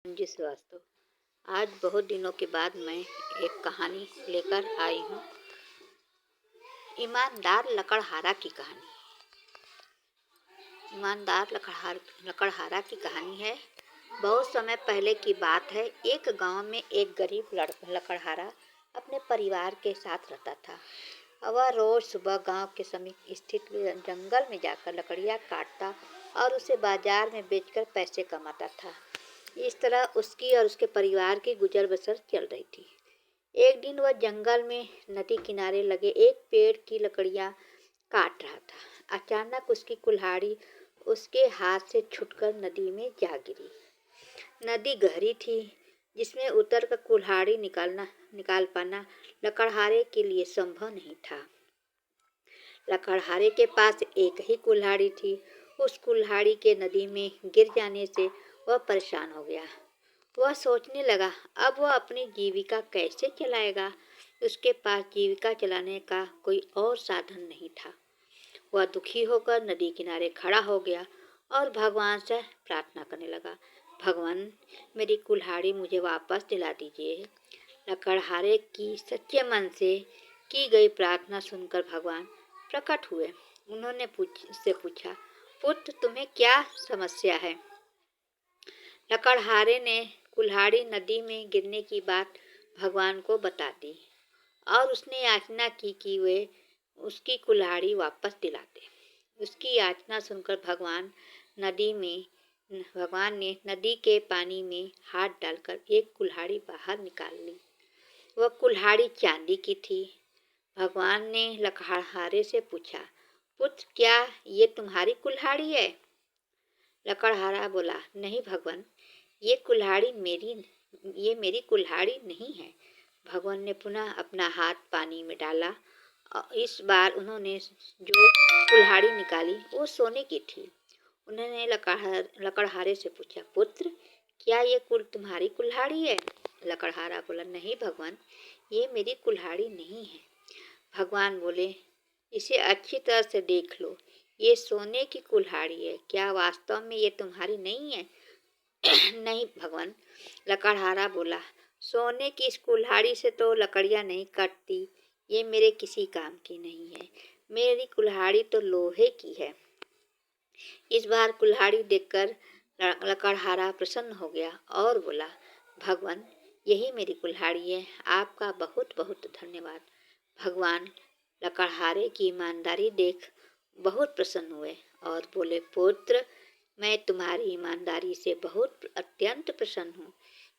जी श्रीवास्तव। आज बहुत दिनों के बाद मैं एक कहानी लेकर आई हूँ। ईमानदार लकड़हारा की कहानी। ईमानदार लकड़हारा की कहानी है। बहुत समय पहले की बात है। एक गांव में एक गरीब लकड़हारा अपने परिवार के साथ रहता था। वह रोज सुबह गांव के समीप स्थित जंगल में जाकर लकड़ियां काटता और उसे बाजार में बेचकर पैसे कमाता था। इस तरह उसकी और उसके परिवार की गुजर बसर चल रही थी। एक दिन वह जंगल में नदी किनारे लगे एक पेड़ की लकड़ियां काट रहा था। अचानक उसकी कुल्हाड़ी उसके हाथ से छूटकर नदी में जा गिरी। नदी गहरी थी, जिसमें उतरकर कुल्हाड़ी निकाल पाना लकड़हारे के लिए संभव नहीं था। लकड़हारे के पास एक ही कुल्हाड़ी थी। उस कुल्हाड़ी के नदी में गिर जाने से वह परेशान हो गया। वह सोचने लगा, अब वह अपनी जीविका कैसे चलाएगा। उसके पास जीविका चलाने का कोई और साधन नहीं था। वह दुखी होकर नदी किनारे खड़ा हो गया और भगवान से प्रार्थना करने लगा, भगवान, मेरी कुल्हाड़ी मुझे वापस दिला दीजिए। लकड़हारे की सच्चे मन से की गई प्रार्थना सुनकर भगवान प्रकट हुए। उन्होंने उससे पूछा, पुत्र, तुम्हें क्या समस्या है। लकड़हारे ने कुल्हाड़ी नदी में गिरने की बात भगवान को बता दी और उसने याचना की कि वे उसकी कुल्हाड़ी वापस दिला दें। उसकी याचना सुनकर भगवान ने नदी के पानी में हाथ डालकर एक कुल्हाड़ी बाहर निकाल ली। वह कुल्हाड़ी चांदी की थी। भगवान ने लकड़हारे से पूछा, पुत्र, क्या ये तुम्हारी कुल्हाड़ी है। लकड़हारा बोला, नहीं भगवान, ये मेरी कुल्हाड़ी नहीं है। भगवान ने पुनः अपना हाथ पानी में डाला और इस बार उन्होंने जो कुल्हाड़ी निकाली वो सोने की थी। उन्होंने लकड़हारे से पूछा, पुत्र, क्या ये तुम्हारी कुल्हाड़ी है। लकड़हारा बोला, नहीं भगवान, ये मेरी कुल्हाड़ी नहीं है। भगवान बोले, इसे अच्छी तरह से देख लो, ये सोने की कुल्हाड़ी है। क्या वास्तव में ये तुम्हारी नहीं है। नहीं भगवान, लकड़हारा बोला, सोने की इस कुल्हाड़ी से तो लकड़ियां नहीं कटती। ये मेरे किसी काम की नहीं है। मेरी कुल्हाड़ी तो लोहे की है। इस बार कुल्हाड़ी देखकर लकड़हारा प्रसन्न हो गया और बोला, भगवान, यही मेरी कुल्हाड़ी है। आपका बहुत बहुत धन्यवाद। भगवान लकड़हारे की ईमानदारी देख बहुत प्रसन्न हुए और बोले, पुत्र, मैं तुम्हारी ईमानदारी से अत्यंत प्रसन्न हूँ।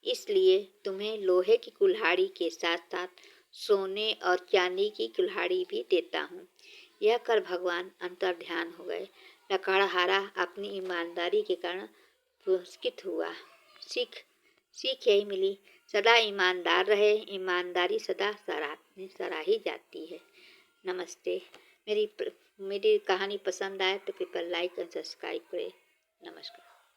इसलिए तुम्हें लोहे की कुल्हाड़ी के साथ साथ सोने और चांदी की कुल्हाड़ी भी देता हूँ। यह कर भगवान अंतर्ध्यान हो गए। लकड़हारा अपनी ईमानदारी के कारण पुरस्कृत हुआ। सीख यही मिली, सदा ईमानदार रहे। ईमानदारी सदा सराही जाती है। नमस्ते। मेरी कहानी पसंद आए तो कृपया लाइक और सब्सक्राइब करें। नमस्कार।